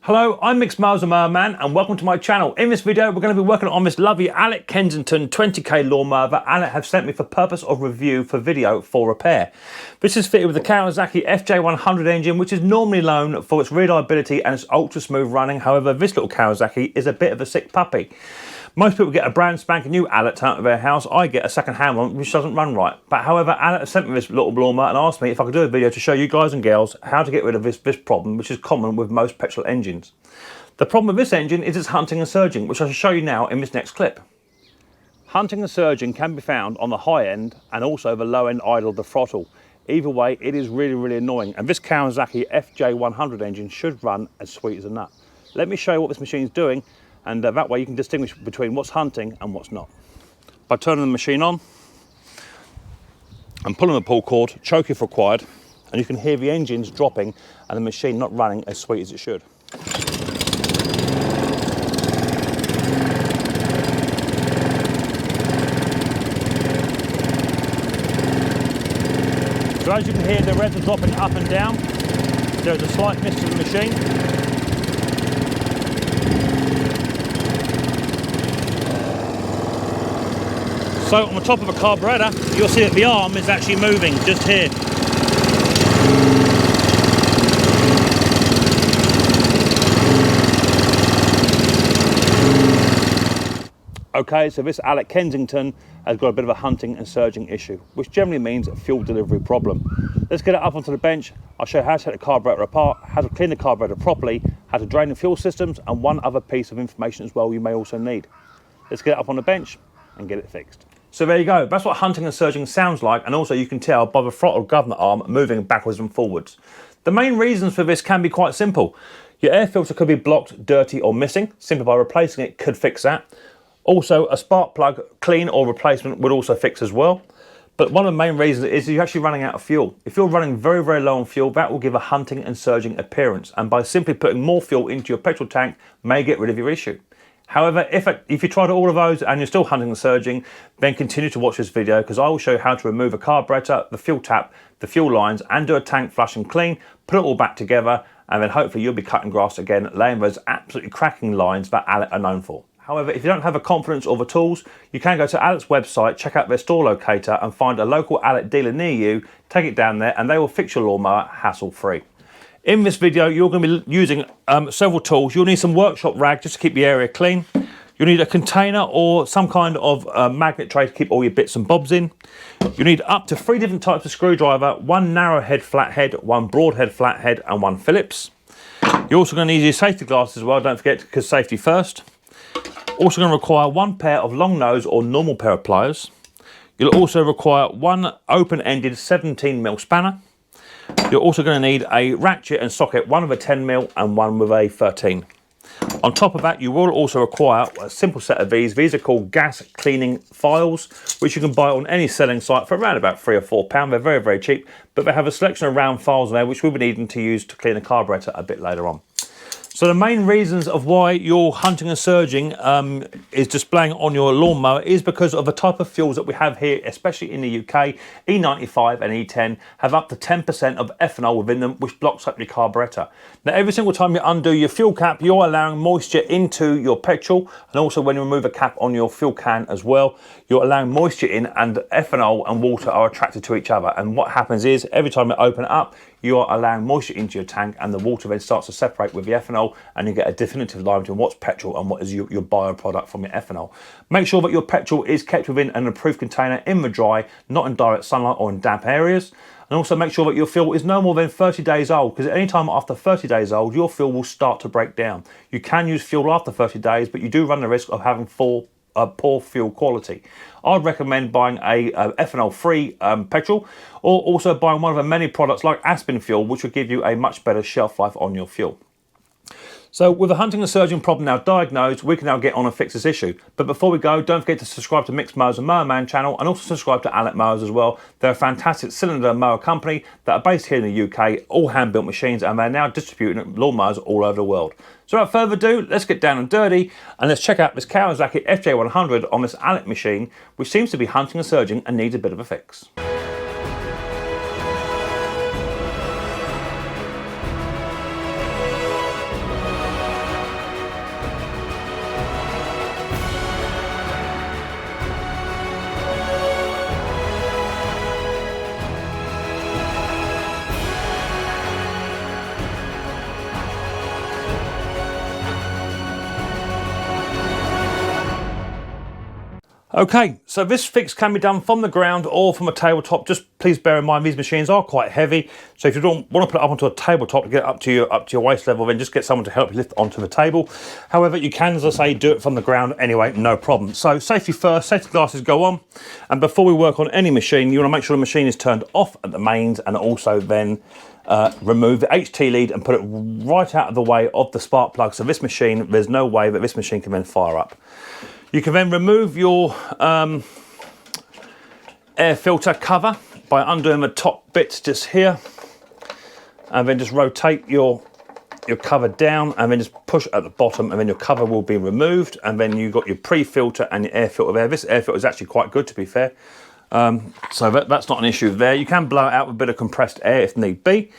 Hello, I'm Micks Mowers the Mower Man and welcome to my channel. In this video we're going to be working on this lovely Allett Kensington 20k lawnmower that Allett have sent me for purpose of review for video for repair. This is fitted with the Kawasaki FJ100 engine, which is normally known for its reliability and its ultra smooth running. However, this little Kawasaki is a bit of a sick puppy. Most people get a brand spanking new Allett out of their house. I get a second-hand one which doesn't run right. But however, Allett have sent me this little lawnmower and asked me if I could do a video to show you guys and girls how to get rid of this problem, which is common with most petrol engines. The problem with this engine is its hunting and surging, which I shall show you now in this next clip. Hunting and surging can be found on the high end and also the low end idle of the throttle. Either way, it is really annoying, and this Kawasaki FJ100 engine should run as sweet as a nut. Let me show you what this machine is doing, and that way you can distinguish between what's hunting and what's not. By turning the machine on and pulling the pull cord, choke if required, and you can hear the engines dropping and the machine not running as sweet as it should. So as you can hear, the revs are dropping up and down. There's a slight miss to the machine. So on the top of a carburetor, you'll see that the arm is actually moving just here. Okay, so this Allett Kensington has got a bit of a hunting and surging issue, which generally means a fuel delivery problem. Let's get it up onto the bench. I'll show you how to take the carburetor apart, how to clean the carburetor properly, how to drain the fuel systems, and one other piece of information as well you may also need. Let's get it up on the bench and get it fixed. So there you go, that's what hunting and surging sounds like, and also you can tell by the throttle governor arm moving backwards and forwards. The main reasons for this can be quite simple. Your air filter could be blocked, dirty or missing. Simply by replacing it could fix that. Also, a spark plug clean or replacement would also fix as well. But one of the main reasons is you're actually running out of fuel. If you're running very low on fuel, that will give a hunting and surging appearance, and by simply putting more fuel into your petrol tank may get rid of your issue. However, if you tried all of those and you're still hunting and surging, then continue to watch this video, because I will show you how to remove a carburetor, the fuel tap, the fuel lines, and do a tank flush and clean, put it all back together, and then hopefully you'll be cutting grass again, laying those absolutely cracking lines that Allett are known for. However, if you don't have the confidence or the tools, you can go to Allett's website, check out their store locator, and find a local Allett dealer near you, take it down there, and they will fix your lawnmower hassle-free. In this video, you're going to be using several tools. You'll need some workshop rag just to keep the area clean. You'll need a container or some kind of magnet tray to keep all your bits and bobs in. You need up to 3 different types of screwdriver, 1 narrow head flathead, 1 broad head flathead, and 1 Phillips. You're also going to need your safety glasses as well, don't forget, because safety first. Also going to require 1 pair of long nose or normal pair of pliers. You'll also require 1 open-ended 17mm spanner. You're also going to need a ratchet and socket, one with a 10mm and one with a 13. On top of that, you will also require a simple set of these. These are called gas cleaning files, which you can buy on any selling site for around about £3 or £4. They're very cheap, but they have a selection of round files there, which we'll be needing to use to clean the carburetor a bit later on. So the main reasons of why your hunting and surging is displaying on your lawnmower is because of the type of fuels that we have here, especially in the UK. E95 and E10 have up to 10% of ethanol within them, which blocks up your carburetor. Now, every single time you undo your fuel cap, you're allowing moisture into your petrol, and also when you remove a cap on your fuel can as well, you're allowing moisture in, and ethanol and water are attracted to each other. And what happens is, every time you open it up, you are allowing moisture into your tank, and the water then starts to separate with the ethanol, and you get a definitive line between what's petrol and what is your bioproduct from your ethanol. Make sure that your petrol is kept within an approved container in the dry, not in direct sunlight or in damp areas. And also make sure that your fuel is no more than 30 days old, because at any time after 30 days old, your fuel will start to break down. You can use fuel after 30 days, but you do run the risk of having poor fuel quality. I'd recommend buying a ethanol-free petrol, or also buying one of the many products like Aspen Fuel, which will give you a much better shelf life on your fuel. So with the hunting and surging problem now diagnosed, we can now get on and fix this issue. But before we go, don't forget to subscribe to Micks Mowers the Mower Man channel, and also subscribe to Allett Mowers as well. They're a fantastic cylinder mower company that are based here in the UK, all hand-built machines, and they're now distributing lawnmowers all over the world. So without further ado, let's get down and dirty, and let's check out this Kawasaki FJ100 on this Allett machine, which seems to be hunting and surging and needs a bit of a fix. Okay, so this fix can be done from the ground or from a tabletop. Just please bear in mind these machines are quite heavy, so if you don't want to put it up onto a tabletop to get up to your waist level, then just get someone to help you lift onto the table. However, you can, as I say, do it from the ground anyway, no problem. So safety first, safety glasses go on, and before we work on any machine, you want to make sure the machine is turned off at the mains, and also then remove the HT lead and put it right out of the way of the spark plug. So this machine, there's no way that this machine can then fire up. You can then remove your air filter cover by undoing the top bits just here, and then just rotate your cover down, and then just push at the bottom, and then your cover will be removed, and then you've got your pre-filter and your air filter there. This air filter is actually quite good, to be fair, so that's not an issue there. You can blow it out with a bit of compressed air if need be.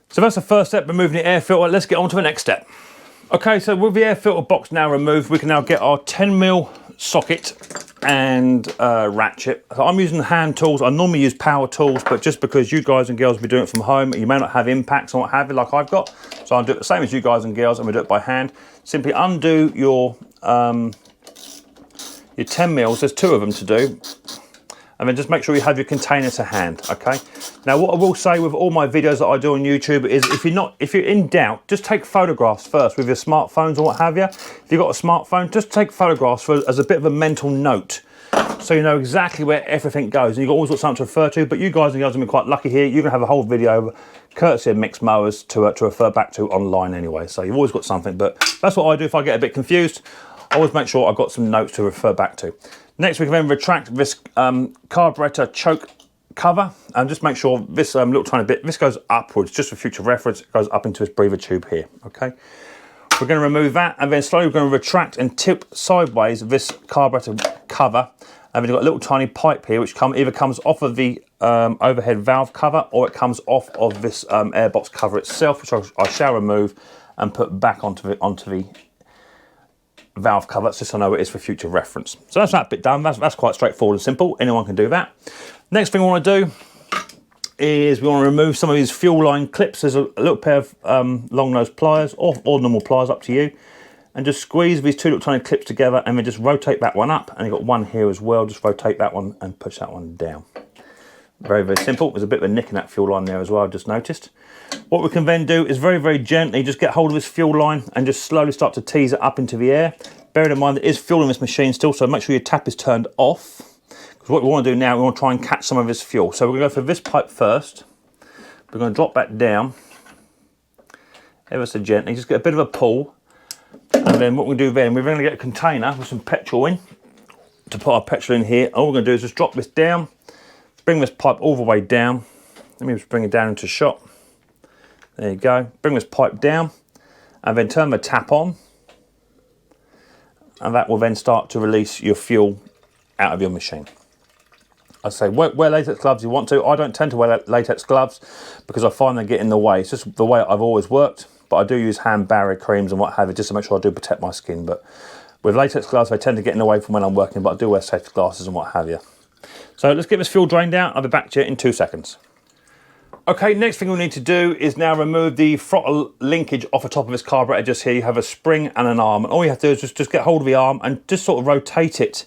So that's the first step, removing the air filter. Let's get on to the next step. Okay, so with the air filter box now removed, we can now get our 10mm socket and ratchet. So I'm using hand tools. I normally use power tools, but just because you guys and girls will be doing it from home, you may not have impacts on what have you like I've got. So I'll do it the same as you guys and girls, and we do it by hand. Simply undo your 10mm. There's 2 of them to do. And then just make sure you have your container to hand, okay? Now, what I will say with all my videos that I do on YouTube is if you're in doubt, just take photographs first with your smartphones or what have you. If you've got a smartphone, just take photographs as a bit of a mental note, so you know exactly where everything goes, and you've always got something to refer to. But you guys and girls have been quite lucky here. You're gonna have a whole video courtesy of Micks Mowers to refer back to online anyway. So you've always got something, but that's what I do if I get a bit confused. I always make sure I've got some notes to refer back to. Next, we can then retract this carburetor choke cover, and just make sure this little tiny bit, this goes upwards, just for future reference, it goes up into this breather tube here, okay? We're going to remove that, and then slowly we're going to retract and tip sideways this carburetor cover, and then you've got a little tiny pipe here, which either comes off of the overhead valve cover, or it comes off of this airbox cover itself, which I shall remove and put back onto the valve cover. That's just so I know it is for future reference. So that's that bit done. That's quite straightforward and simple. Anyone can do that. Next thing we want to do is we want to remove some of these fuel line clips. There's a little pair of long nose pliers or normal pliers, up to you, and just squeeze these 2 little tiny clips together, and then just rotate that one up, and you've got one here as well. Just rotate that one and push that one down. Very, very simple. There's a bit of a nick in that fuel line there as well, I've just noticed. What we can then do is very, very gently just get hold of this fuel line and just slowly start to tease it up into the air. Bearing in mind there is fuel in this machine still, so make sure your tap is turned off. Because what we want to do now, we want to try and catch some of this fuel. So we're going to go for this pipe first. We're going to drop that down ever so gently, just get a bit of a pull. And then what we do then, we're going to get a container with some petrol in to put our petrol in here. All we're going to do is just drop this down, bring this pipe all the way down. Let me just bring it down into shot. There you go. Bring this pipe down and then turn the tap on, and that will then start to release your fuel out of your machine. I say wear latex gloves if you want to. I don't tend to wear latex gloves because I find they get in the way. It's just the way I've always worked, but I do use hand barrier creams and what have you, just to make sure I do protect my skin. But with latex gloves, they tend to get in the way from when I'm working, but I do wear safety glasses and what have you. So let's get this fuel drained out. I'll be back to you in 2 seconds. Okay, next thing we need to do is now remove the throttle linkage off the top of this carburetor. Just here you have a spring and an arm, and all you have to do is just get hold of the arm and just sort of rotate it,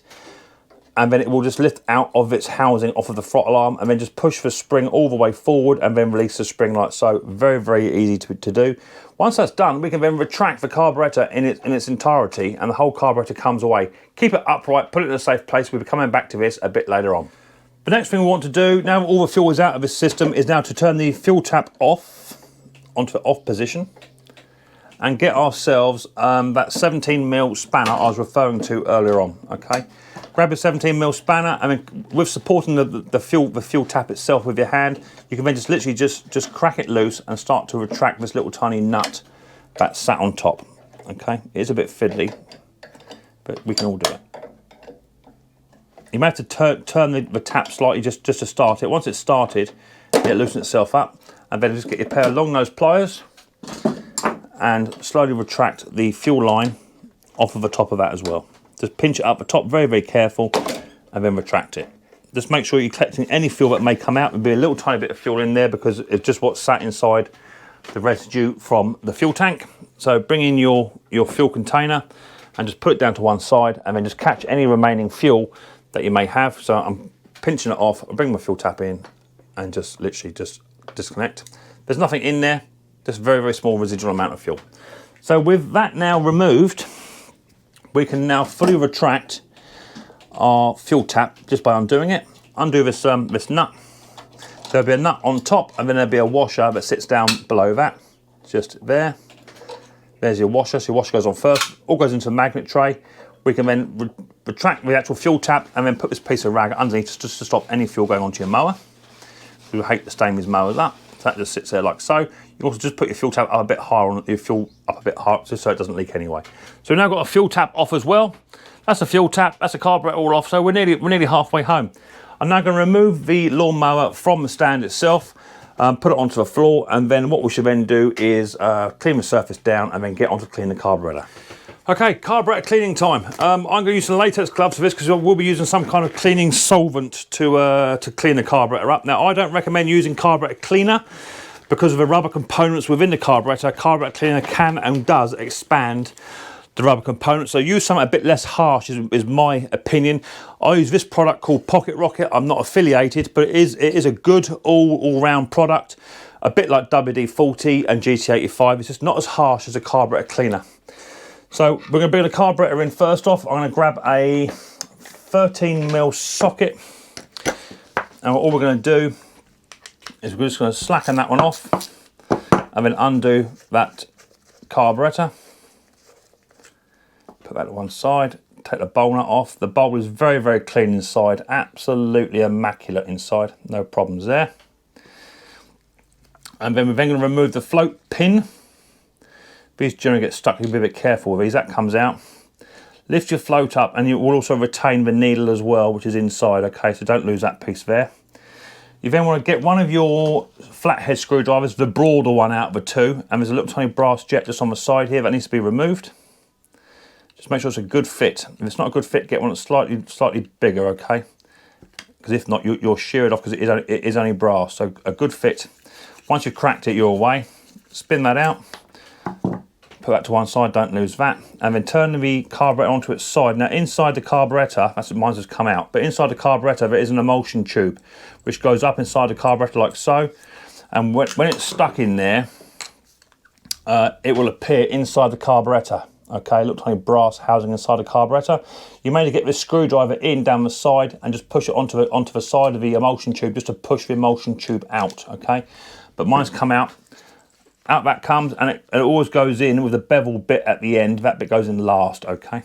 and then it will just lift out of its housing off of the throttle arm, and then just push the spring all the way forward and then release the spring like so. Very, very easy to do. Once that's done, we can then retract the carburetor in its entirety, and the whole carburetor comes away. Keep it upright, put it in a safe place. We'll be coming back to this a bit later on. The next thing we want to do, now all the fuel is out of this system, is now to turn the fuel tap off, onto the off position, and get ourselves that 17mm spanner I was referring to earlier on, okay? Grab a 17mm spanner, and then with supporting the fuel tap itself with your hand, you can then just literally just crack it loose and start to retract this little tiny nut that's sat on top, okay? It is a bit fiddly, but we can all do it. You may have to turn the tap slightly just to start it. Once it's started, it loosens itself up, and then just get your pair of long nose pliers and slowly retract the fuel line off of the top of that as well. Just pinch it up the top, very, very careful, and then retract it. Just make sure you're collecting any fuel that may come out. There'll be a little tiny bit of fuel in there because it's just what's sat inside the residue from the fuel tank. So bring in your fuel container and just put it down to one side, and then just catch any remaining fuel that you may have. So I'm pinching it off, I bring my fuel tap in and just literally just disconnect. There's nothing in there, just very, very small residual amount of fuel. So with that now removed, we can now fully retract our fuel tap just by undoing it. Undo this, this nut. There'll be a nut on top and then there'll be a washer that sits down below that. Just there. There's your washer, so your washer goes on first, all goes into a magnet tray. We can then retract the actual fuel tap and then put this piece of rag underneath just to stop any fuel going onto your mower. We hate to stain these mowers up, so that just sits there like so. You also just put your fuel tap up a bit higher, on your fuel up a bit higher, just so it doesn't leak anyway. So we've now got a fuel tap off as well. That's the fuel tap, that's the carburetor all off, so we're nearly halfway home. I'm now going to remove the lawnmower from the stand itself, put it onto the floor, and then what we should then do is clean the surface down and then get on to clean the carburetor. Okay, carburetor cleaning time. I'm going to use some latex gloves for this because we'll be using some kind of cleaning solvent to clean the carburetor up. Now, I don't recommend using carburetor cleaner because of the rubber components within the carburetor. Carburetor cleaner can and does expand the rubber components, so use something a bit less harsh is my opinion. I use this product called Pocket Rocket. I'm not affiliated, but it is a good all-round product, a bit like WD-40 and GT85. It's just not as harsh as a carburetor cleaner. So we're going to bring the carburetor in first off. I'm going to grab a 13mm socket, and all we're going to do is we're just going to slacken that one off and then undo that carburetor. Put that to one side, take the bowl nut off. The bowl is very, very clean inside, absolutely immaculate inside, no problems there. And then we're then going to remove the float pin. These generally get stuck, you be a bit careful with these. That comes out. Lift your float up and you will also retain the needle as well, which is inside, okay, so don't lose that piece there. You then want to get one of your flathead screwdrivers, the broader one out of the two, and there's a little tiny brass jet just on the side here that needs to be removed. Just make sure it's a good fit. If it's not a good fit, get one that's slightly bigger, okay? Because if not, you'll shear it off because it is only brass, so a good fit. Once you've cracked it your way, spin that out. Put that to one side, don't lose that. And then turn the carburetor onto its side. Now inside the carburetor, that's what mine's just come out, but inside the carburetor there is an emulsion tube which goes up inside the carburetor like so. And when it's stuck in there, it will appear inside the carburetor. Okay, little tiny brass housing inside the carburetor. You may need to get this screwdriver in down the side and just push it onto the side of the emulsion tube just to push the emulsion tube out, okay? But mine's come out. Out that comes, and it always goes in with a bevel bit at the end. That bit goes in last, okay?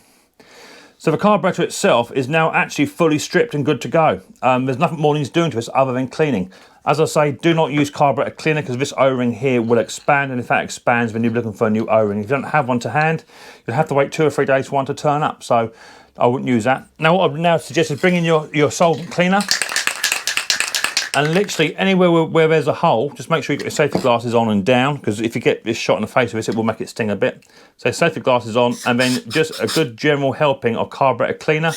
So the carburetor itself is now actually fully stripped and good to go. There's nothing more needs doing to this other than cleaning. As I say, do not use carburetor cleaner because this O-ring here will expand, and if that expands, then you're looking for a new O-ring. If you don't have one to hand, you'll have to wait 2 or 3 days for one to turn up, so I wouldn't use that. Now what I would now suggest is bring in your solvent cleaner, and literally anywhere where there's a hole, just make sure you get your safety glasses on and down, because if you get this shot in the face with this, it will make it sting a bit. So safety glasses on, and then just a good general helping of carburetor cleaner,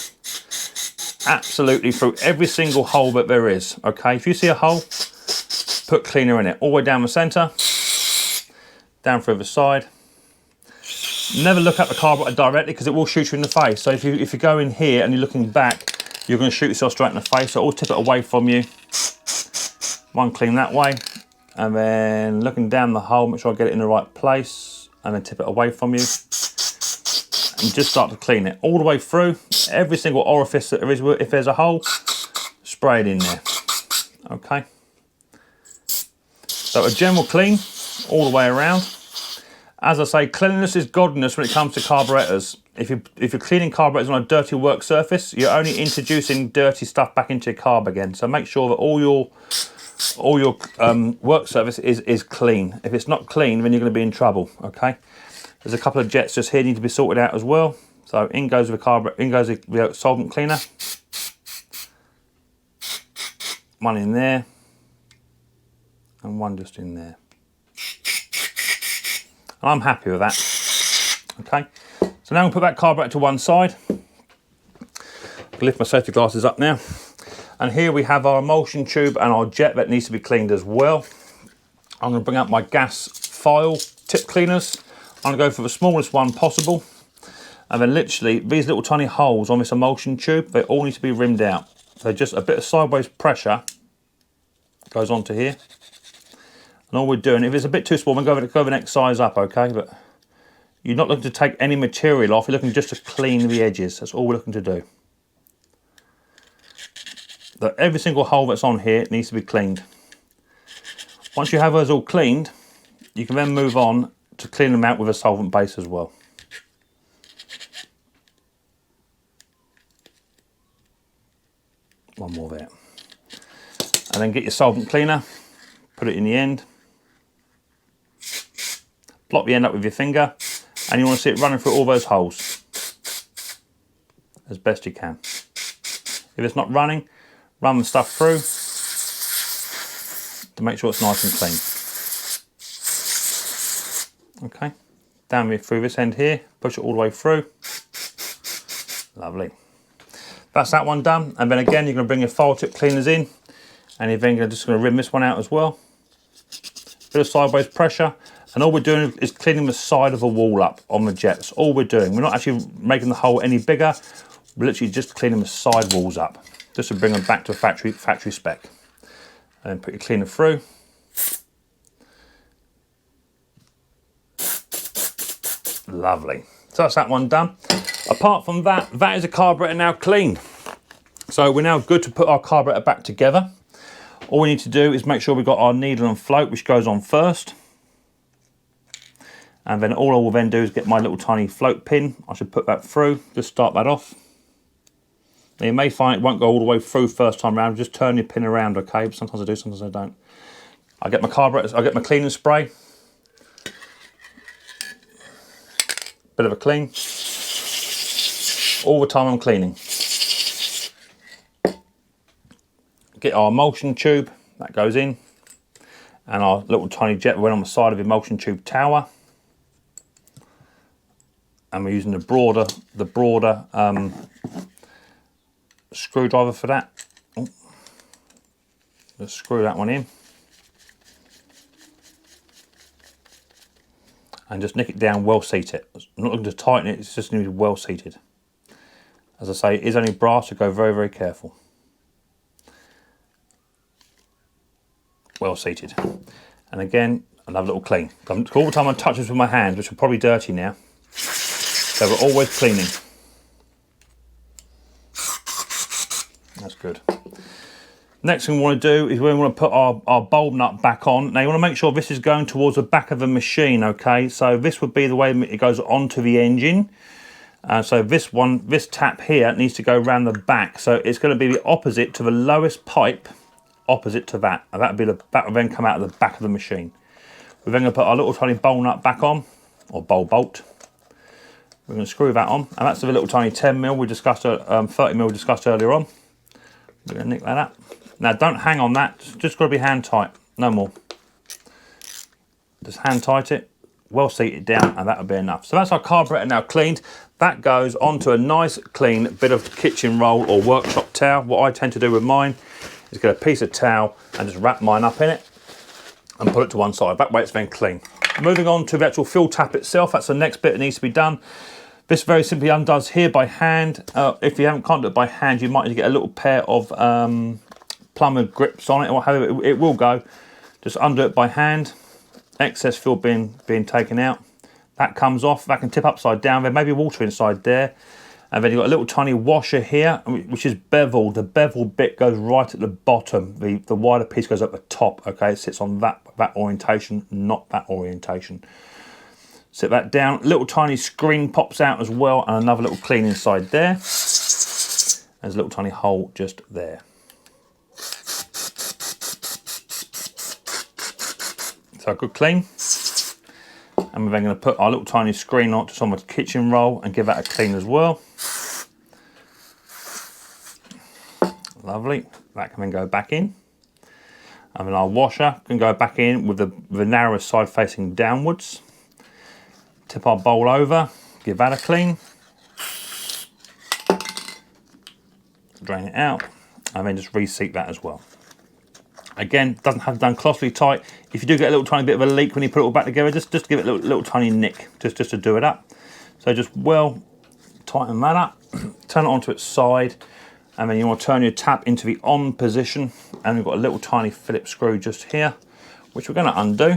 absolutely through every single hole that there is, okay? If you see a hole, put cleaner in it, all the way down the centre, down through the side. Never look at the carburetor directly because it will shoot you in the face. So if you go in here and you're looking back, you're going to shoot yourself straight in the face, so I'll tip it away from you. One clean that way, and then looking down the hole, make sure I get it in the right place, and then tip it away from you, and just start to clean it all the way through. Every single orifice that there is, if there's a hole, spray it in there, okay? So a general clean all the way around. As I say, cleanliness is godliness when it comes to carburetors. If you're cleaning carburetors on a dirty work surface, you're only introducing dirty stuff back into your carb again. So make sure that all your work surface is clean. If it's not clean, then you're going to be in trouble, okay? There's a couple of jets just here need to be sorted out as well. So in goes the carburetor, in goes the solvent cleaner. One in there, and one just in there. And I'm happy with that, okay? So now I'm going to put that carburetor to one side. I'll lift my safety glasses up now. And here we have our emulsion tube and our jet that needs to be cleaned as well. I'm going to bring out my gas file tip cleaners. I'm going to go for the smallest one possible. And then literally these little tiny holes on this emulsion tube, they all need to be rimmed out. So just a bit of sideways pressure goes onto here. And all we're doing, if it's a bit too small, we'll go the next size up, okay? But you're not looking to take any material off, you're looking just to clean the edges. That's all we're looking to do. So every single hole that's on here needs to be cleaned. Once you have those all cleaned, you can then move on to clean them out with a solvent base as well. One more there. And then get your solvent cleaner, put it in the end, block the end up with your finger, and you want to see it running through all those holes as best you can. If it's not running, run the stuff through to make sure it's nice and clean. Okay, down through this end here, push it all the way through. Lovely. That's that one done, and then again you're going to bring your file tip cleaners in, and you're then just going to rim this one out as well. Bit of sideways pressure, and all we're doing is cleaning the side of the wall up on the jet. That's all we're doing. We're not actually making the hole any bigger. We're literally just cleaning the side walls up, just to bring them back to a factory spec. And then put your cleaner through. Lovely. So that's that one done. Apart from that, that is a carburetor now cleaned. So we're now good to put our carburetor back together. All we need to do is make sure we've got our needle and float, which goes on first. And then all I will then do is get my little tiny float pin. I should put that through, just start that off. Now you may find it won't go all the way through first time around, just turn your pin around, okay? But sometimes I do, sometimes I don't. I get my carburetor, I get my cleaning spray. Bit of a clean. All the time I'm cleaning. Get our emulsion tube, that goes in. And our little tiny jet went on the side of the emulsion tube tower. And we're using the broader screwdriver for that. Oh. Let's screw that one in. And just nick it down, well seat it. I'm not looking to tighten it, it's just going to be well seated. As I say, it is only brass, so go very, very careful. Well seated. And again, another little clean. All the time I touch this with my hands, which are probably dirty now. So we're always cleaning. That's good. Next thing we want to do is we want to put our bulb nut back on. Now you want to make sure this is going towards the back of the machine, okay? So this would be the way it goes onto the engine. So this tap here needs to go around the back. So it's going to be the opposite to the lowest pipe, opposite to that. And that will then come out of the back of the machine. We're then going to put our little tiny bowl nut back on, or bowl bolt. We're going to screw that on, and that's the little tiny 10mm we discussed, 30mm we discussed earlier on. We're going to nick that up. Now don't hang on that, it's just got to be hand tight, no more. Just hand tight it, well seat it down, and that'll be enough. So that's our carburetor now cleaned. That goes onto a nice clean bit of kitchen roll or workshop towel. What I tend to do with mine is get a piece of towel and just wrap mine up in it and put it to one side. That way it's then clean. Moving on to the actual fuel tap itself, that's the next bit that needs to be done. This very simply undoes here by hand. If you can't do it by hand, you might need to get a little pair of plumber grips on it, or however it will go. Just undo it by hand. Excess fuel being taken out. That comes off. That can tip upside down. There may be water inside there. And then you've got a little tiny washer here, which is beveled. The beveled bit goes right at the bottom. The wider piece goes at the top. Okay, it sits on that orientation, not that orientation. Sit that down. Little tiny screen pops out as well, and another little clean inside there. There's a little tiny hole just there. So a good clean. And we're then going to put our little tiny screen on just on the kitchen roll and give that a clean as well. Lovely. That can then go back in. And then our washer can go back in with the narrowest side facing downwards. Tip our bowl over, give that a clean. Drain it out, and then just reseat that as well. Again, doesn't have to be done closely tight. If you do get a little tiny bit of a leak when you put it all back together, just give it a little tiny nick, just to do it up. So just well tighten that up, turn it onto its side, and then you want to turn your tap into the on position, and we've got a little tiny Phillips screw just here, which we're going to undo.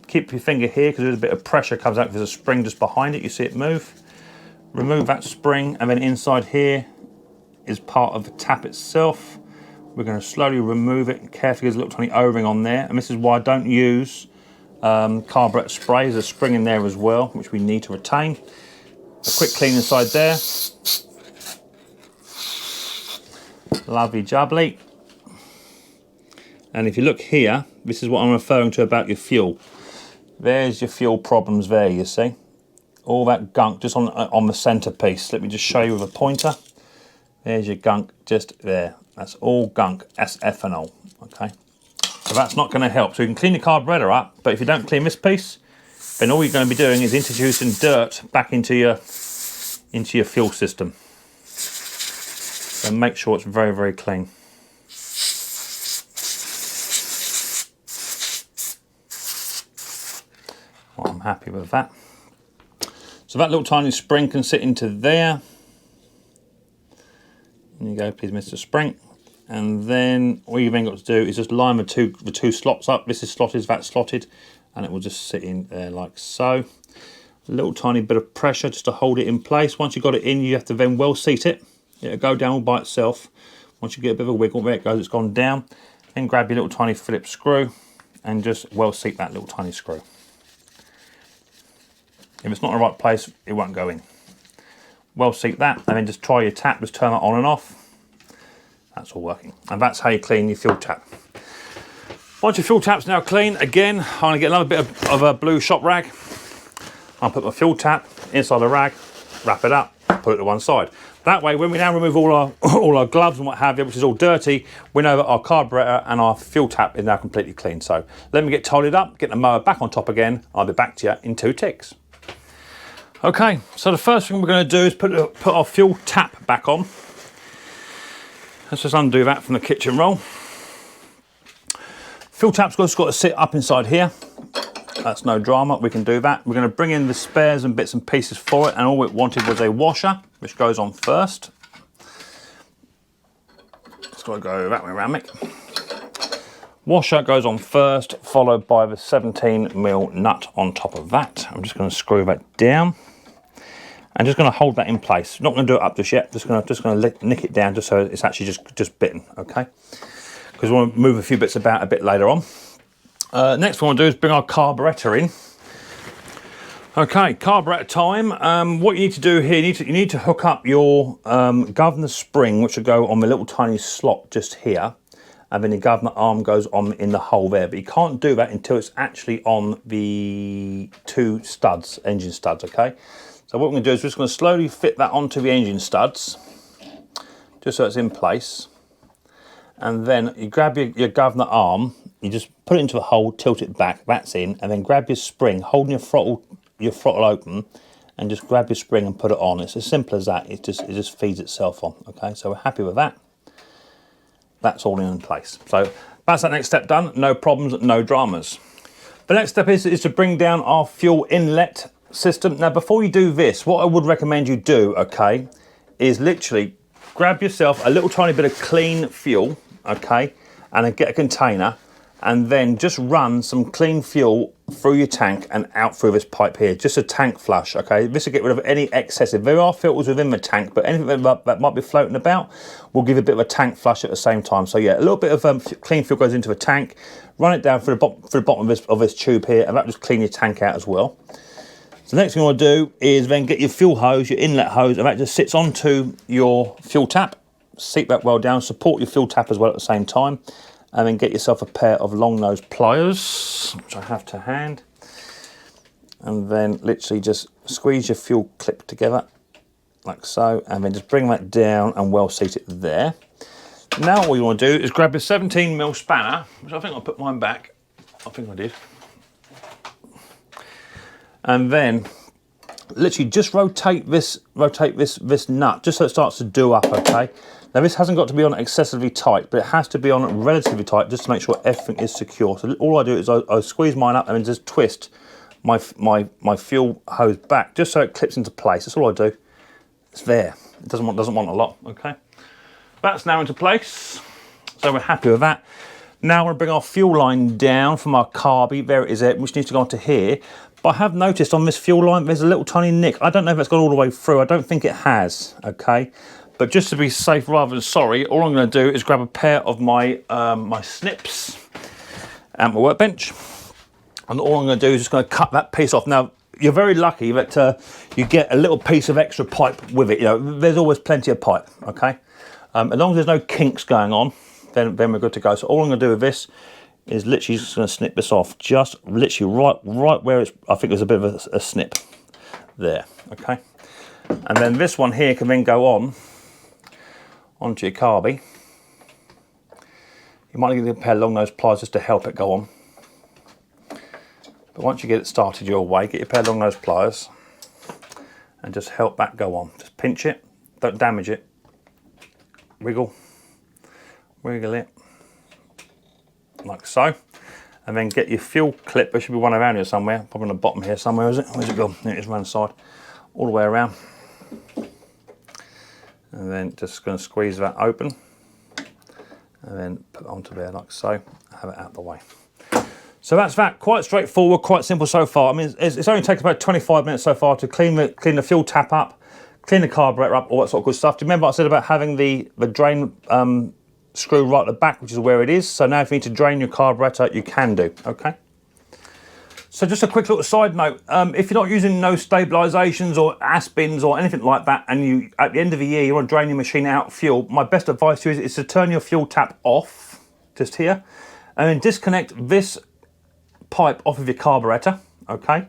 Keep your finger here because there's a bit of pressure comes out, there's a spring just behind it, you see it move. Remove that spring, and then inside here is part of the tap itself. We're going to slowly remove it carefully. There's a little tiny O-ring on there, and this is why I don't use carburetor spray. There's a spring in there as well, which we need to retain. A quick clean inside there. Lovely jubbly. And if you look here, this is what I'm referring to about your fuel. There's your fuel problems there, you see. All that gunk just on the centerpiece. Let me just show you with a pointer. There's your gunk just there. That's all gunk. That's ethanol. Okay. So that's not going to help. So you can clean the carburetor up, but if you don't clean this piece, then all you're going to be doing is introducing dirt back into your fuel system. So make sure it's very, very clean. Well, I'm happy with that. So that little tiny spring can sit into there. There you go, please, Mr. Spring. And then all you've then got to do is just line the two slots up. This is slotted, that's slotted, and it will just sit in there like so. A little tiny bit of pressure just to hold it in place. Once you've got it in, you have to then well seat it. It'll go down all by itself. Once you get a bit of a wiggle, there it goes, it's gone down. Then grab your little tiny Phillips screw and just well seat that little tiny screw. If it's not in the right place, it won't go in. Well seat that, and then just try your tap, just turn it on and off. That's all working. And that's how you clean your fuel tap. Once your fuel tap's now clean, again, I'm going to get another bit of a blue shop rag. I'll put my fuel tap inside the rag, wrap it up, put it to one side. That way, when we now remove all our gloves and what have you, which is all dirty, we know that our carburetor and our fuel tap is now completely clean. So let me get tidied up, get the mower back on top again. I'll be back to you in 2 ticks. Okay, so the first thing we're going to do is put our fuel tap back on. Let's just undo that from the kitchen roll. Fuel tap's just got to sit up inside here. That's no drama, we can do that. We're going to bring in the spares and bits and pieces for it, and all it wanted was a washer, which goes on first. It's got to go that way around, Mick. Washer goes on first, followed by the 17mm nut on top of that. I'm just going to screw that down. I'm just going to hold that in place. Not going to do it up just yet. Just going to nick it down just so it's actually just bitten, okay? Because we want to move a few bits about a bit later on. Next what we want to do is bring our carburetor in. Okay, carburetor time. What you need to do here, you need to hook up your governor spring, which will go on the little tiny slot just here, and then the governor arm goes on in the hole there. But you can't do that until it's actually on the 2 studs, engine studs, okay? So what we're going to do is we're just going to slowly fit that onto the engine studs, just so it's in place. And then you grab your governor arm, you just put it into a hole, tilt it back, that's in, and then grab your spring, holding your throttle open, and just grab your spring and put it on. It's as simple as that. It just feeds itself on. Okay, so we're happy with that. That's all in place. So that's that next step done. No problems, no dramas. The next step is to bring down our fuel inlet system. Now, before you do this, what I would recommend you do, okay, is literally grab yourself a little tiny bit of clean fuel, okay, and then get a container, and then just run some clean fuel through your tank and out through this pipe here, just a tank flush, okay? This will get rid of any excess. If there are filters within the tank, but anything that might be floating about will give a bit of a tank flush at the same time. So yeah, a little bit of clean fuel goes into the tank, run it down through the bottom of this tube here, and that will just clean your tank out as well. So the next thing you want to do is then get your fuel hose, your inlet hose, and that just sits onto your fuel tap. Seat that well down, support your fuel tap as well at the same time, and then get yourself a pair of long nose pliers, which I have to hand, and then literally just squeeze your fuel clip together like so, and then just bring that down and well seat it there. Now all you want to do is grab your 17mm spanner, which I think I put mine back. I think I did. And then literally just rotate this nut just so it starts to do up, okay? Now this hasn't got to be on excessively tight, but it has to be on relatively tight just to make sure everything is secure. So all I do is I squeeze mine up and then just twist my fuel hose back just so it clips into place. That's all I do. It's there. It doesn't want a lot, okay? That's now into place, so we're happy with that. Now we're going to bring our fuel line down from our carby. There it is, which needs to go onto here. But I have noticed on this fuel line, there's a little tiny nick. I don't know if it's gone all the way through. I don't think it has, okay? But just to be safe rather than sorry, all I'm going to do is grab a pair of my my snips and my workbench. And all I'm going to do is just going to cut that piece off. Now, you're very lucky that you get a little piece of extra pipe with it. You know, there's always plenty of pipe, okay? As long as there's no kinks going on, then we're good to go. So all I'm going to do with this is literally just going to snip this off, just literally right where it's, I think there's a bit of a snip there, okay? And then this one here can then go onto your carby. You might need to pair long nose pliers just to help it go on. But once you get it started your way, get your pair of long nose pliers and just help that go on. Just pinch it, don't damage it. Wiggle it, like so. And then get your fuel clip, there should be one around here somewhere, probably on the bottom here somewhere, is it? Where's it gone? There it is, around the side, all the way around. And then just going to squeeze that open and then put it onto there like so, have it out the way. So that's that, quite straightforward, quite simple so far. I mean, it's only taken about 25 minutes so far to clean the fuel tap up, clean the carburetor up, all that sort of good stuff. Do you remember I said about having the drain screw right at the back, which is where it is? So now if you need to drain your carburetor, you can do, okay? So just a quick little side note, if you're not using no stabilisations or aspins or anything like that, and you at the end of the year you want to drain your machine out fuel, my best advice to you is to turn your fuel tap off, just here, and then disconnect this pipe off of your carburetor, okay?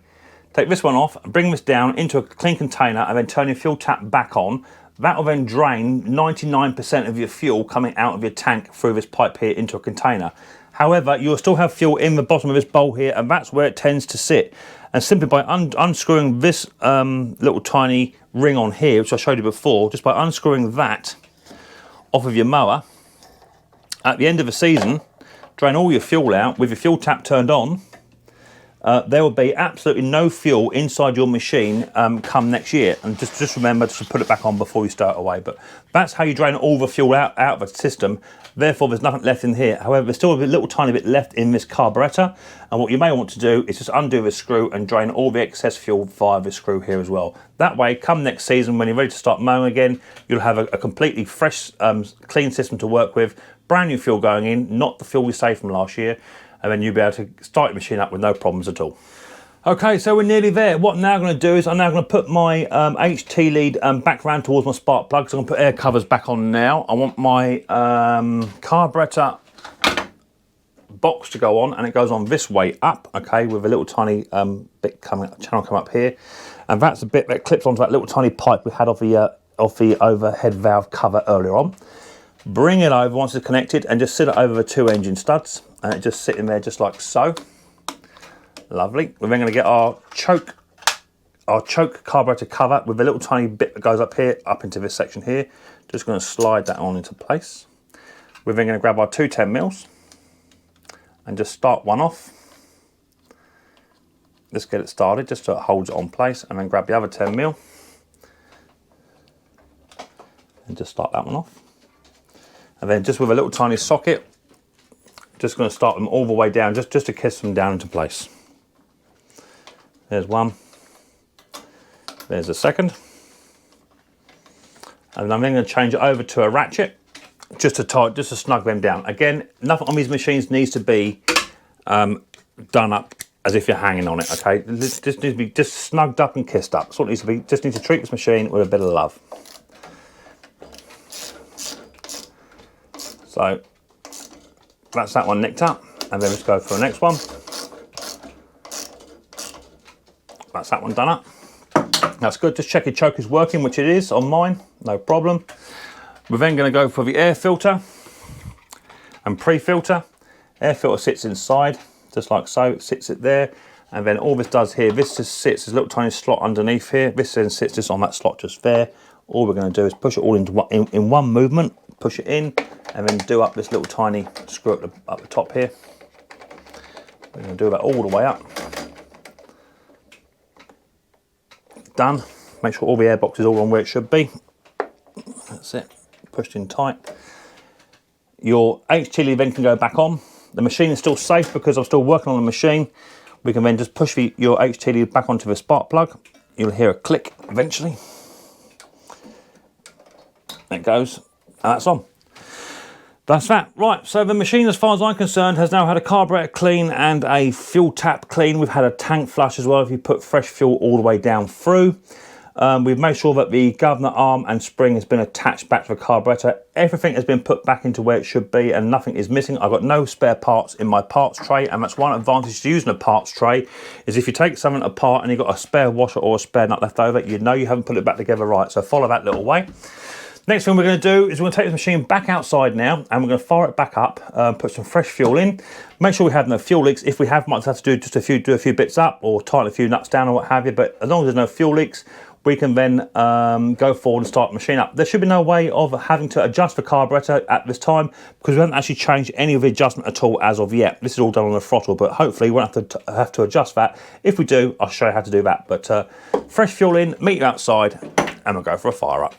Take this one off, bring this down into a clean container and then turn your fuel tap back on. That will then drain 99% of your fuel coming out of your tank through this pipe here into a container. However, you'll still have fuel in the bottom of this bowl here, and that's where it tends to sit. And simply by unscrewing this little tiny ring on here, which I showed you before, just by unscrewing that off of your mower, at the end of the season, drain all your fuel out with your fuel tap turned on. There will be absolutely no fuel inside your machine come next year. And just remember to put it back on before you start away. But that's how you drain all the fuel out of the system. Therefore, there's nothing left in here. However, there's still a little tiny bit left in this carburetor. And what you may want to do is just undo this screw and drain all the excess fuel via this screw here as well. That way, come next season, when you're ready to start mowing again, you'll have a completely fresh, clean system to work with. Brand new fuel going in, not the fuel we saved from last year. And then you'll be able to start your machine up with no problems at all. Okay, so we're nearly there. What I'm now going to do is I'm now going to put my HT lead back round towards my spark plug. So I'm going to put air covers back on now. I want my carburetor box to go on, and it goes on this way up, okay, with a little tiny bit channel come up here. And that's the bit that clips onto that little tiny pipe we had off the overhead valve cover earlier on. Bring it over once it's connected and just sit it over the two engine studs, and it just sit in there just like so. Lovely. We're then going to get our choke carburetor cover with a little tiny bit that goes up here, up into this section here. Just going to slide that on into place. We're then going to grab our two 10mm and just start one off. Just get it started just so it holds it on place, and then grab the other 10mm and just start that one off. And then just with a little tiny socket, just going to start them all the way down, just to kiss them down into place. There's one. There's a second. And I'm then going to change it over to a ratchet, just to snug them down. Again, nothing on these machines needs to be done up as if you're hanging on it, okay? This just needs to be just snugged up and kissed up. That's what it needs to be. Just need to treat this machine with a bit of love. So that's that one nicked up, and then let's go for the next one. That's that one done up. That's good. Just check your choke is working, which it is on mine, no problem. We're then going to go for the air filter and pre-filter. Air filter sits inside, just like so. It sits it there, and then all this does here, this just sits, there's a little tiny slot underneath here. This then sits just on that slot just there. All we're going to do is push it all into in one movement, push it in, and then do up this little tiny screw up the top here. We're going to do that all the way up. Done. Make sure all the airbox is all on where it should be. That's it, pushed in tight. Your HT then can go back on. The machine is still safe because I'm still working on the machine. We can then just push your HT back onto the spark plug. You'll hear a click eventually. There it goes, and that's on. That's that. Right, so the machine, as far as I'm concerned, has now had a carburetor clean and a fuel tap clean. We've had a tank flush as well if you put fresh fuel all the way down through. We've made sure that the governor arm and spring has been attached back to the carburetor. Everything has been put back into where it should be and nothing is missing. I've got no spare parts in my parts tray, and that's one advantage to using a parts tray, is if you take something apart and you've got a spare washer or a spare nut left over, you know you haven't put it back together right. So follow that little way. Next thing we're going to do is we're going to take the machine back outside now, and we're going to fire it back up, put some fresh fuel in, make sure we have no fuel leaks. If we have, might have to do just do a few bits up or tighten a few nuts down or what have you, but as long as there's no fuel leaks, we can then go forward and start the machine up. There should be no way of having to adjust the carburetor at this time because we haven't actually changed any of the adjustment at all as of yet. This is all done on the throttle, but hopefully we won't have to adjust that. If we do, I'll show you how to do that. But fresh fuel in, meet you outside, and we'll go for a fire up.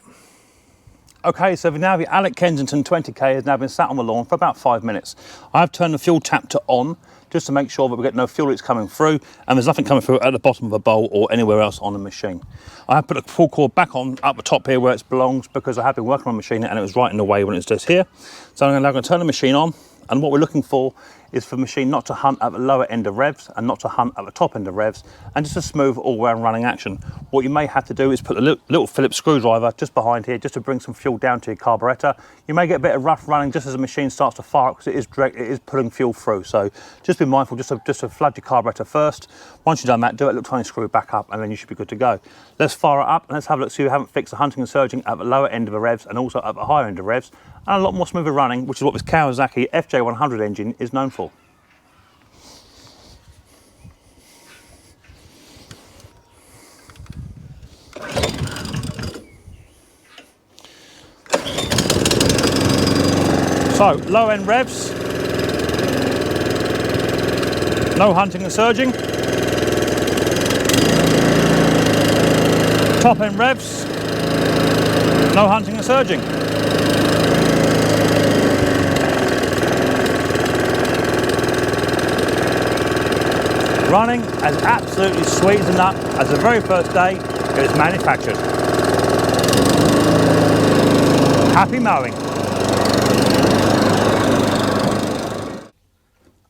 Okay, so now the Allett Kensington 20K has now been sat on the lawn for about 5 minutes. I've turned the fuel tap to on just to make sure that we get no fuel leaks coming through and there's nothing coming through at the bottom of the bowl or anywhere else on the machine. I have put a full cord back on up the top here where it belongs because I have been working on the machine and it was right in the way when it's just here. So I'm now going to turn the machine on, and what we're looking for is for the machine not to hunt at the lower end of revs and not to hunt at the top end of revs, and just a smooth all-round running action. What you may have to do is put a little Phillips screwdriver just behind here just to bring some fuel down to your carburetor. You may get a bit of rough running just as the machine starts to fire because it is putting fuel through. So just be mindful just to flood your carburetor first. Once you've done that, do it a little tiny screw back up and then you should be good to go. Let's fire it up and let's have a look, see if we haven't fixed the hunting and surging at the lower end of the revs and also at the higher end of revs, and a lot more smoother running, which is what this Kawasaki FJ100 engine is known for. So, low end revs, no hunting and surging. Top end revs, no hunting and surging. Running as absolutely sweet as a nut as the very first day it was manufactured. Happy mowing.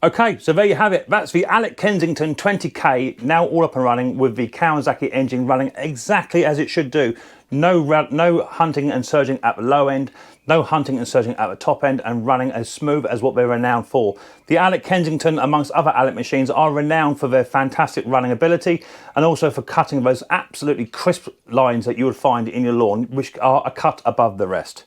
Okay, so there you have it. That's the Allett Kensington 20K now all up and running with the Kawasaki engine running exactly as it should do. No hunting and surging at the low end, no hunting and surging at the top end, and running as smooth as what they're renowned for. The Allett Kensington, amongst other Allett machines, are renowned for their fantastic running ability and also for cutting those absolutely crisp lines that you would find in your lawn, which are a cut above the rest.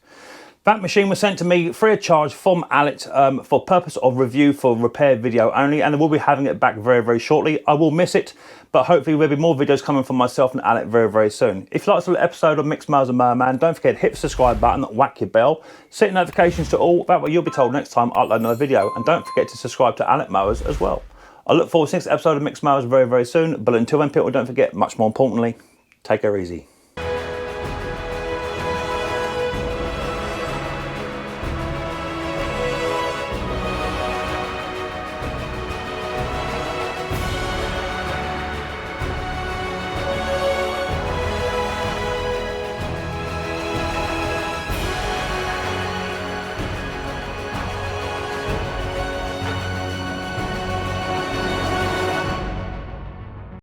That machine was sent to me free of charge from Allett for purpose of review for repair video only, and we'll be having it back very, very shortly. I will miss it, but hopefully there'll be more videos coming from myself and Allett very, very soon. If you like this little episode of Micks Mowers and Mower Man, don't forget to hit the subscribe button, whack your bell, set notifications to all, that way you'll be told next time I upload another video, and don't forget to subscribe to Allett Mowers as well. I look forward to the next episode of Micks Mowers very, very soon, but until then people, don't forget, much more importantly, take her easy.